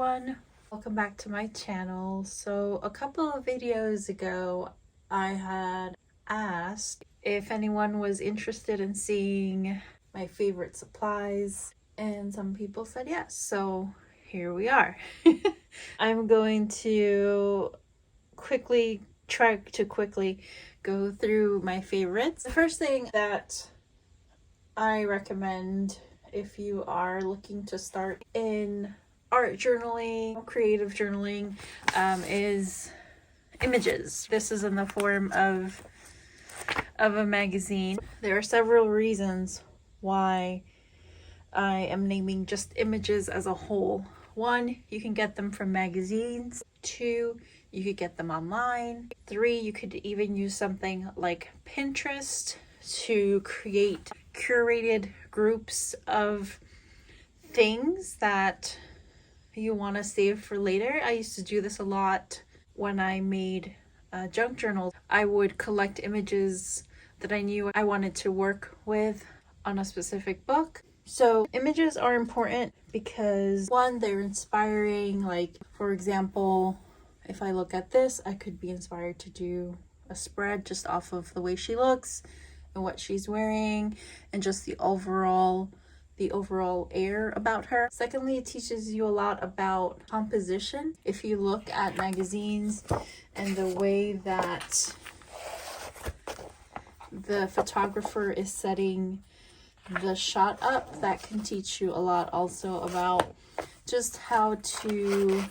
everyone, welcome back to my channel. So a couple of videos ago I had asked if anyone was interested in seeing my favorite supplies, and some people said yes, so here we are. I'm going to try to quickly go through my favorites. The first thing that I recommend if you are looking to start in art journaling, creative journaling, is images. This is in the form of a magazine. There are several reasons why I am naming just images as a whole. One, you can get them from magazines. Two, you could get them online. Three, you could even use something like Pinterest to create curated groups of things that you want to save for later. I used to do this a lot when I made junk journals. I would collect images that I knew I wanted to work with on a specific book. So images are important because one, they're inspiring. Like, for example, if I look at this, I could be inspired to do a spread just off of the way she looks and what she's wearing and just the overall air about her. Secondly, it teaches you a lot about composition. If you look at magazines and the way that the photographer is setting the shot up, that can teach you a lot also about just how to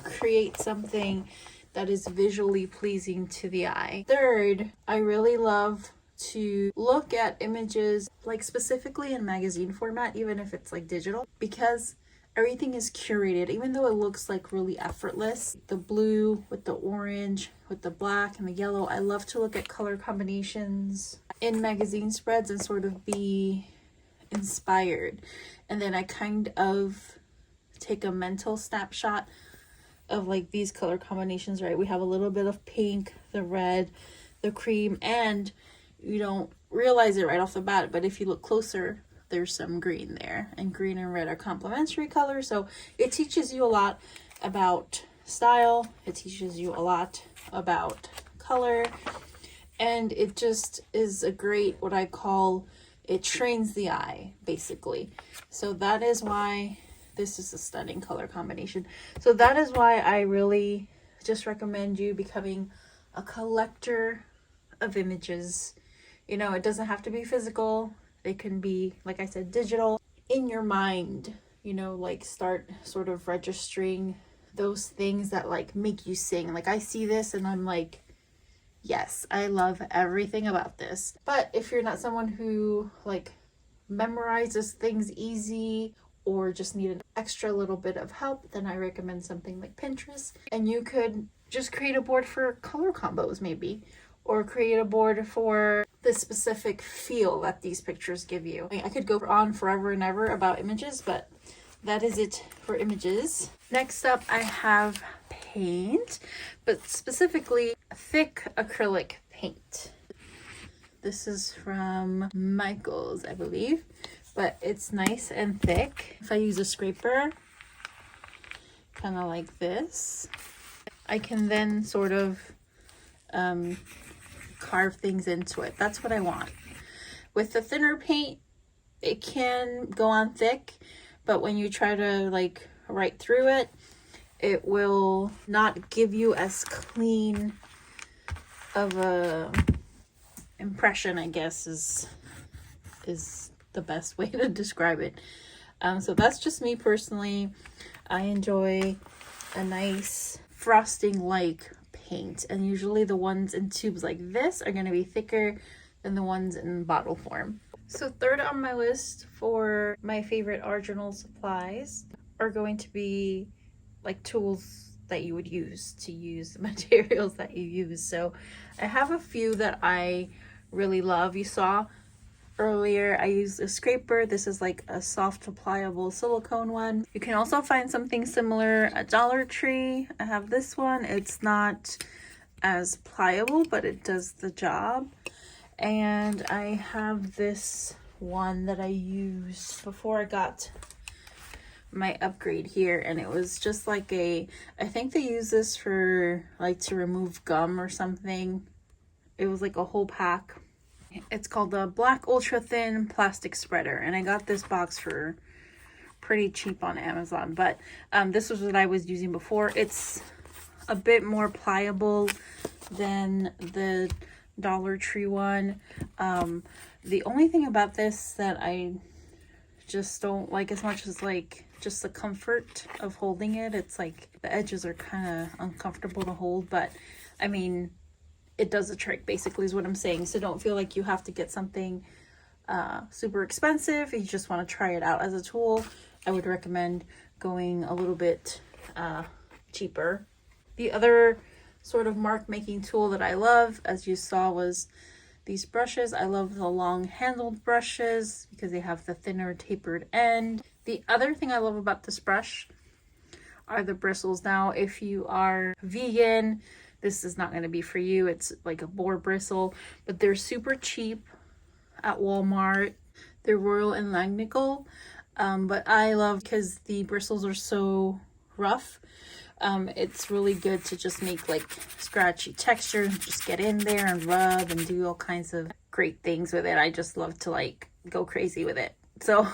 create something that is visually pleasing to the eye. Third, I really love to look at images, like specifically in magazine format, even if it's like digital, because everything is curated. Even though it looks like really effortless, the blue with the orange with the black and the yellow, I love to look at color combinations in magazine spreads and sort of be inspired, and then I kind of take a mental snapshot of like these color combinations, right? We have a little bit of pink, the red, the cream, and you don't realize it right off the bat, but if you look closer, there's some green there, and green and red are complementary colors. So it teaches you a lot about style, it teaches you a lot about color, and it just is a great, what I call, it trains the eye basically. So that is why this is a stunning color combination. So that is why I really just recommend you becoming a collector of images. You know, it doesn't have to be physical. It can be, like I said, digital. In your mind, you know, like start sort of registering those things that like make you sing. Like I see this and I'm like, yes, I love everything about this. But if you're not someone who like memorizes things easy or just need an extra little bit of help, then I recommend something like Pinterest. And you could just create a board for color combos maybe, or create a board for the specific feel that these pictures give you. I could go on forever and ever about images, but that is it for images. Next up, I have paint, but specifically thick acrylic paint. This is from Michael's, I believe, but it's nice and thick. If I use a scraper, kind of like this, I can then sort of carve things into it. That's what I want. With the thinner paint, it can go on thick, but when you try to like write through it, it will not give you as clean of a impression, I guess is the best way to describe it. So that's just me personally. I enjoy a nice frosting like paint, and usually the ones in tubes like this are going to be thicker than the ones in bottle form. So third on my list for my favorite art journal supplies are going to be like tools that you would use to use the materials that you use. So I have a few that I really love. You saw earlier I used a scraper. This is like a soft pliable silicone one. You can also find something similar at Dollar Tree. I have this one. It's not as pliable, but it does the job. And I have this one that I used before I got my upgrade here, and it was just like I think they use this for like to remove gum or something. It was like a whole pack. It's called the Black Ultra Thin Plastic Spreader, and I got this box for pretty cheap on Amazon, but this was what I was using before. It's a bit more pliable than the Dollar Tree one. The only thing about this that I just don't like as much as like just the comfort of holding it. It's like the edges are kind of uncomfortable to hold, but I mean, it does the trick basically is what I'm saying. So don't feel like you have to get something super expensive. If you just want to try it out as a tool, I would recommend going a little bit cheaper. The other sort of mark making tool that I love, as you saw, was these brushes. I love the long handled brushes because they have the thinner tapered end. The other thing I love about this brush are the bristles. Now, if you are vegan, this is not going to be for you. It's like a boar bristle, but they're super cheap at Walmart. They're Royal and Langnickel, but I love because the bristles are so rough. It's really good to just make like scratchy texture and just get in there and rub and do all kinds of great things with it. I just love to like go crazy with it. So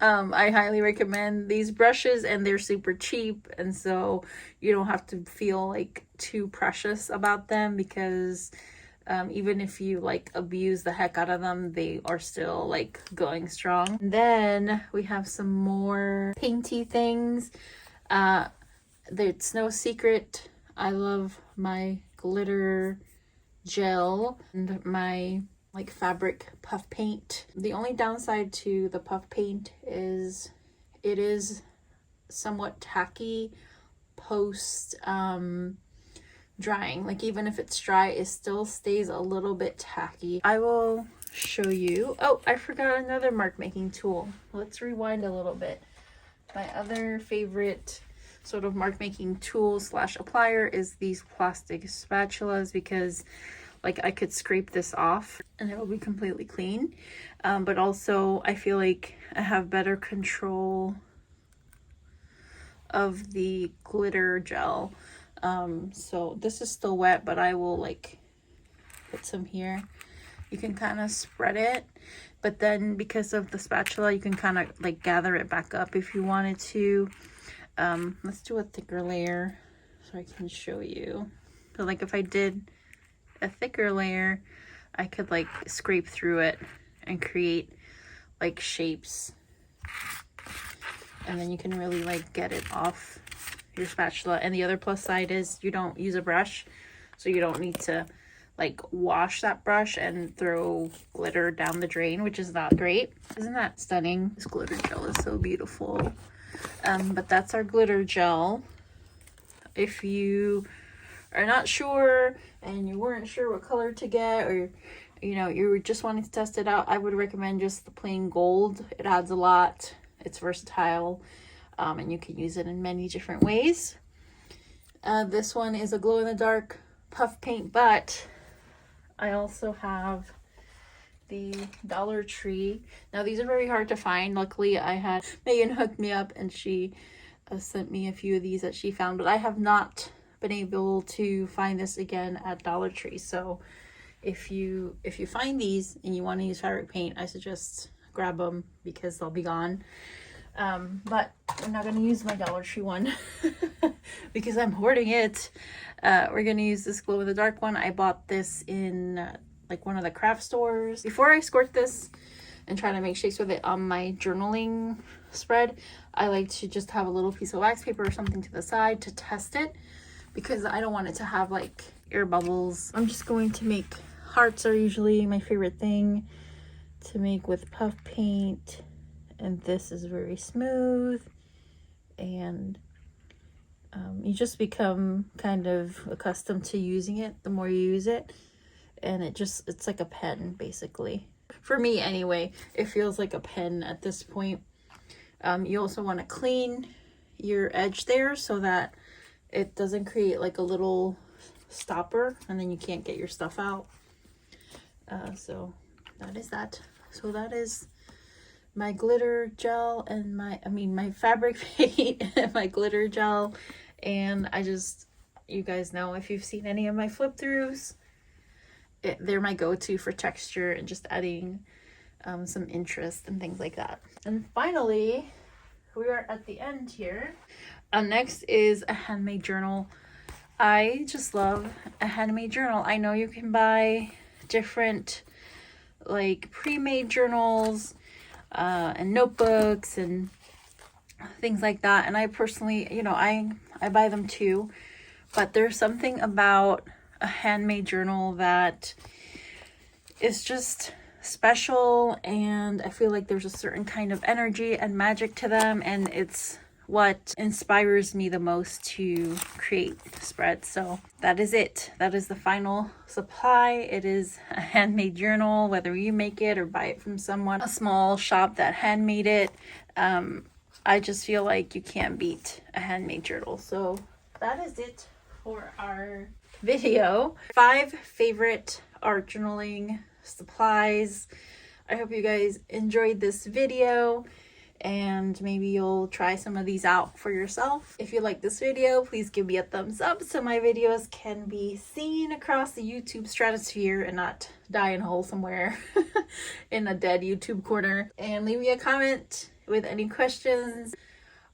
I highly recommend these brushes, and they're super cheap, and so you don't have to feel like too precious about them, because even if you like abuse the heck out of them, they are still like going strong. And then we have some more painty things. It's no secret I love my glitter gel and my like fabric puff paint. The only downside to the puff paint is it is somewhat tacky post drying. Like even if it's dry, it still stays a little bit tacky. I will show you. Oh, I forgot another mark making tool. Let's rewind a little bit. My other favorite sort of mark making tool slash applier is these plastic spatulas, because like I could scrape this off and it'll be completely clean, but also I feel like I have better control of the glitter gel. So this is still wet, but I will like put some here. You can kind of spread it, but then because of the spatula, you can kind of like gather it back up if you wanted to. Let's do a thicker layer so I can show you. So like if I did a thicker layer, I could like scrape through it and create like shapes, and then you can really like get it off your spatula. And the other plus side is you don't use a brush, so you don't need to like wash that brush and throw glitter down the drain, which is not great. Isn't that stunning? This glitter gel is so beautiful. But that's our glitter gel. If you are not sure and you weren't sure what color to get, or you know, you were just wanting to test it out, I would recommend just the plain gold. It adds a lot. It's versatile, and you can use it in many different ways. This one is a glow-in-the-dark puff paint, but I also have the Dollar Tree. Now these are very hard to find. Luckily I had Megan hooked me up and she sent me a few of these that she found, but I have not been able to find this again at Dollar Tree. So if you find these and you want to use fabric paint, I suggest grab them because they'll be gone. But I'm not going to use my Dollar Tree one because I'm hoarding it. We're going to use this glow in the dark one. I bought this in like one of the craft stores. Before I squirt this and try to make shapes with it on my journaling spread, I like to just have a little piece of wax paper or something to the side to test it, because I don't want it to have like air bubbles. I'm just going to make hearts, are usually my favorite thing to make with puff paint, and this is very smooth, and you just become kind of accustomed to using it the more you use it, and it's like a pen basically. For me anyway, it feels like a pen at this point. You also want to clean your edge there so that it doesn't create like a little stopper and then you can't get your stuff out. So that is that. So that is my glitter gel and my fabric paint and my glitter gel. And you guys know, if you've seen any of my flip throughs, they're my go-to for texture and just adding some interest and things like that. And finally, we are at the end here. Next is a handmade journal. I just love a handmade journal. I know you can buy different like pre-made journals and notebooks and things like that, and I personally, you know, I buy them too, but there's something about a handmade journal that is just special, and I feel like there's a certain kind of energy and magic to them, and it's what inspires me the most to create spreads. So that is it. That is the final supply. It is a handmade journal, whether you make it or buy it from someone, a small shop that handmade it. I just feel like you can't beat a handmade journal. So that is it for our video. 5 favorite art journaling supplies. I hope you guys enjoyed this video, and maybe you'll try some of these out for yourself. If you like this video, please give me a thumbs up so my videos can be seen across the YouTube stratosphere and not die in a hole somewhere in a dead YouTube corner. And leave me a comment with any questions,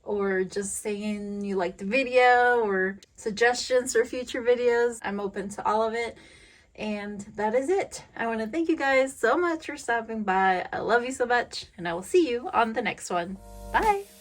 or just saying you liked the video, or suggestions for future videos. I'm open to all of it. And that is it. I want to thank you guys so much for stopping by. I love you so much, and I will see you on the next one. Bye!